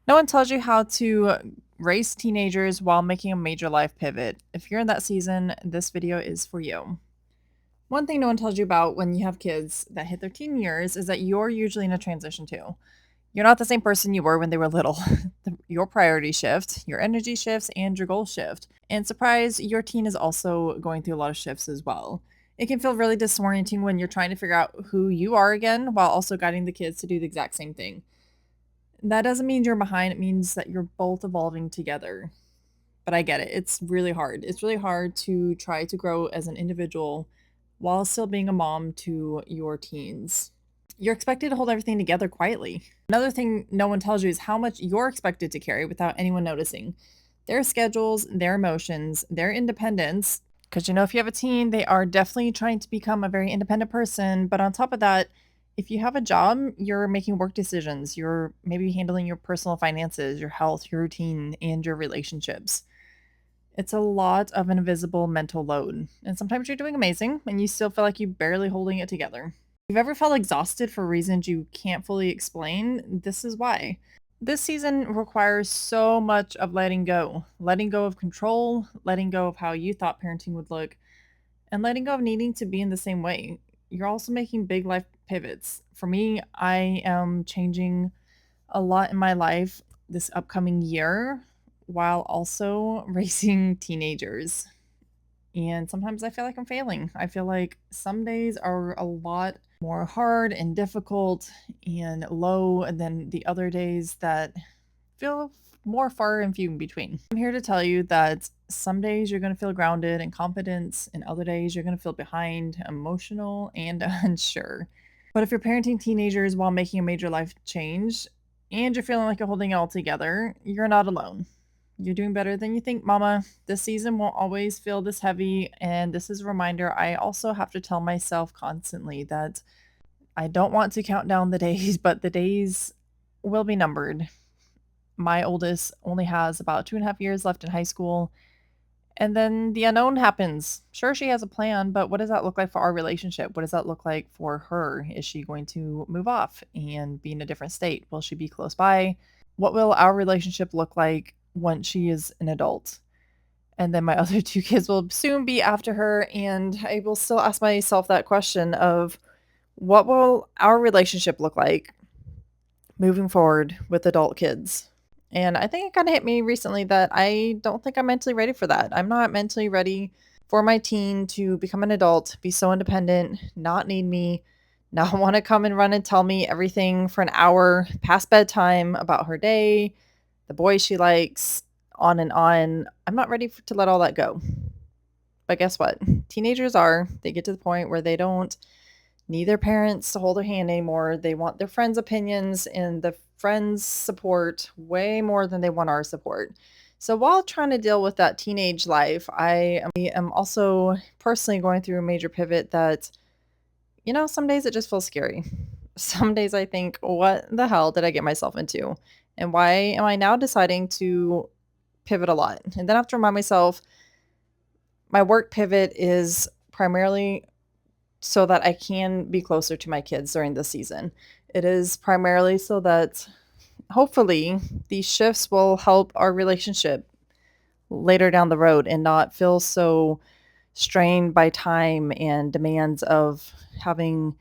No one tells you how to raise teenagers while making a major life pivot. If you're in that season, this video is for you. One thing no one tells you about when you have kids that hit their teen years is that you're usually in a transition too. You're not the same person you were when they were little. Your priorities shift, your energy shifts, and your goals shift. And surprise, your teen is also going through a lot of shifts as well. It can feel really disorienting when you're trying to figure out who you are again while also guiding the kids to do the exact same thing. That doesn't mean you're behind, it means that you're both evolving together. But I get it. It's really hard. It's really hard to try to grow as an individual while still being a mom to your teens. You're expected to hold everything together quietly. Another thing no one tells you is how much you're expected to carry without anyone noticing. Their schedules, their emotions, their independence. Because if you have a teen, they are definitely trying to become a very independent person. But on top of that, if you have a job, you're making work decisions. You're maybe handling your personal finances, your health, your routine, and your relationships. It's a lot of an invisible mental load. And sometimes you're doing amazing and you still feel like you're barely holding it together. If you've ever felt exhausted for reasons you can't fully explain, this is why. This season requires so much of letting go of control, letting go of how you thought parenting would look, and letting go of needing to be in the same way. You're also making big life pivots. For me, I am changing a lot in my life this upcoming year while also raising teenagers. And sometimes I feel like I'm failing. I feel like some days are a lot more hard and difficult and low than the other days that feel more far and few in between. I'm here to tell you that some days you're going to feel grounded and confident, and other days you're going to feel behind, emotional, and unsure. But if you're parenting teenagers while making a major life change and you're feeling like you're holding it all together, you're not alone. You're doing better than you think, mama. This season won't always feel this heavy. And this is a reminder I also have to tell myself constantly that I don't want to count down the days, but the days will be numbered. My oldest only has about 2.5 years left in high school. And then the unknown happens. Sure, she has a plan, but what does that look like for our relationship? What does that look like for her? Is she going to move off and be in a different state? Will she be close by? What will our relationship look like once she is an adult? And then my other two kids will soon be after her. And I will still ask myself that question of what will our relationship look like moving forward with adult kids? And I think it kind of hit me recently that I don't think I'm mentally ready for that. I'm not mentally ready for my teen to become an adult, be so independent, not need me, not want to come and run and tell me everything for an hour past bedtime about her day, the boys she likes, on and on. I'm not ready to let all that go. But guess what? Teenagers are. They get to the point where they don't need their parents to hold their hand anymore. They want their friends' opinions and the friends' support way more than they want our support. So while trying to deal with that teenage life, I am also personally going through a major pivot that, some days it just feels scary. Some days I think, what the hell did I get myself into? And why am I now deciding to pivot a lot? And then I have to remind myself my work pivot is primarily so that I can be closer to my kids during the season. It is primarily so that hopefully these shifts will help our relationship later down the road and not feel so strained by time and demands of having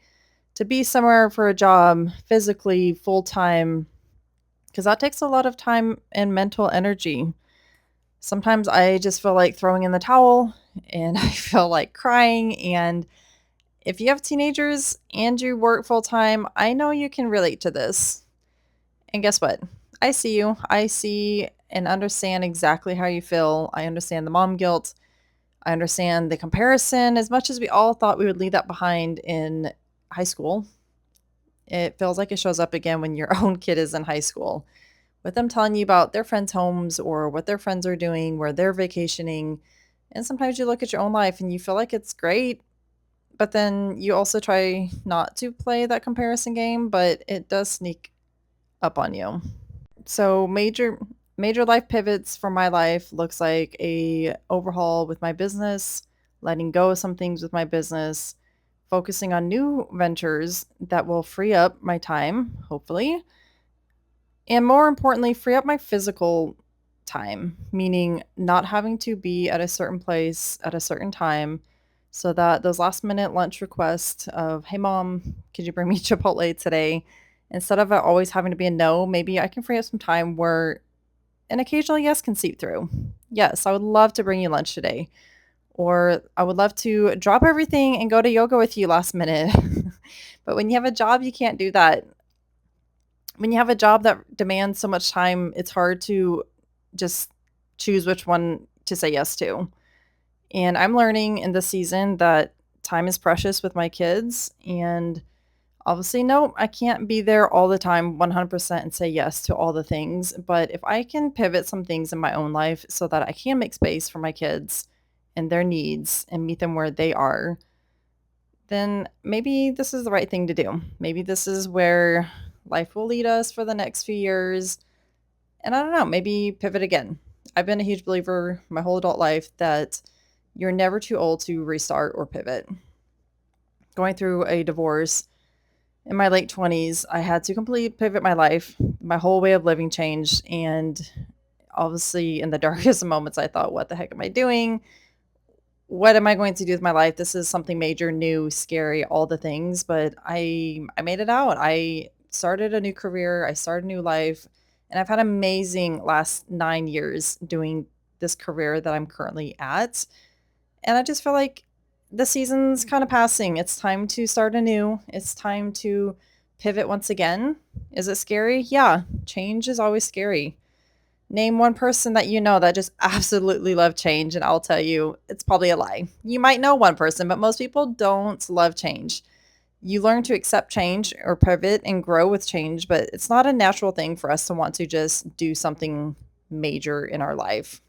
to be somewhere for a job physically full time, because that takes a lot of time and mental energy. Sometimes I just feel like throwing in the towel and I feel like crying. And if you have teenagers and you work full time, I know you can relate to this. And guess what? I see you. I see and understand exactly how you feel. I understand the mom guilt. I understand the comparison. As much as we all thought we would leave that behind in high school, it feels like it shows up again when your own kid is in high school, with them telling you about their friends' homes or what their friends are doing, where they're vacationing. And sometimes you look at your own life and you feel like it's great, but then you also try not to play that comparison game, but it does sneak up on you. So major life pivots for my life looks like a overhaul with my business, letting go of some things with my business, focusing on new ventures that will free up my time, hopefully, And more importantly, free up my physical time, meaning not having to be at a certain place at a certain time so that those last minute lunch requests of, hey, mom, could you bring me Chipotle today? Instead of it always having to be a no, maybe I can free up some time where an occasional yes can seep through. Yes, I would love to bring you lunch today. Or I would love to drop everything and go to yoga with you last minute. But when you have a job, you can't do that. When you have a job that demands so much time, it's hard to just choose which one to say yes to. And I'm learning in this season that time is precious with my kids. And obviously, no, I can't be there all the time 100% and say yes to all the things. But if I can pivot some things in my own life so that I can make space for my kids and their needs and meet them where they are, then maybe this is the right thing to do. Maybe this is where life will lead us for the next few years. And I don't know, maybe pivot again. I've been a huge believer my whole adult life that you're never too old to restart or pivot. Going through a divorce in my late 20s, I had to completely pivot my life. My whole way of living changed. And obviously, in the darkest moments, I thought, what the heck am I doing? What am I going to do with my life? This is something major, new, scary, all the things. But I made it out. I started a new career. I started a new life. And I've had amazing last 9 years doing this career that I'm currently at. And I just feel like the season's kind of passing. It's time to start anew. It's time to pivot once again. Is it scary? Yeah, change is always scary. Name one person that you know that just absolutely love change, and I'll tell you, it's probably a lie. You might know one person, but most people don't love change. You learn to accept change or pivot and grow with change, but it's not a natural thing for us to want to just do something major in our life.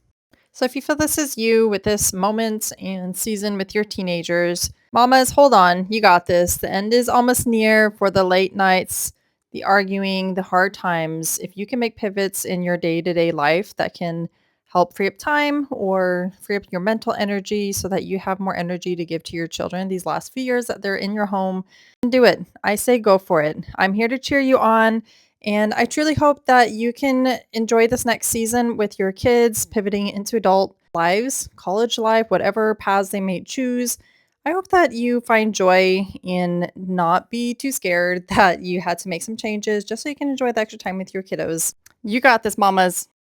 So if you feel this is you with this moment and season with your teenagers, mamas, hold on. You got this. The end is almost near for the late nights, the arguing, the hard times. If you can make pivots in your day-to-day life that can help free up time or free up your mental energy so that you have more energy to give to your children these last few years that they're in your home, do it. I say go for it. I'm here to cheer you on. And I truly hope that you can enjoy this next season with your kids pivoting into adult lives, college life, whatever paths they may choose. I hope that you find joy in not be too scared that you had to make some changes just so you can enjoy the extra time with your kiddos. You got this, mamas.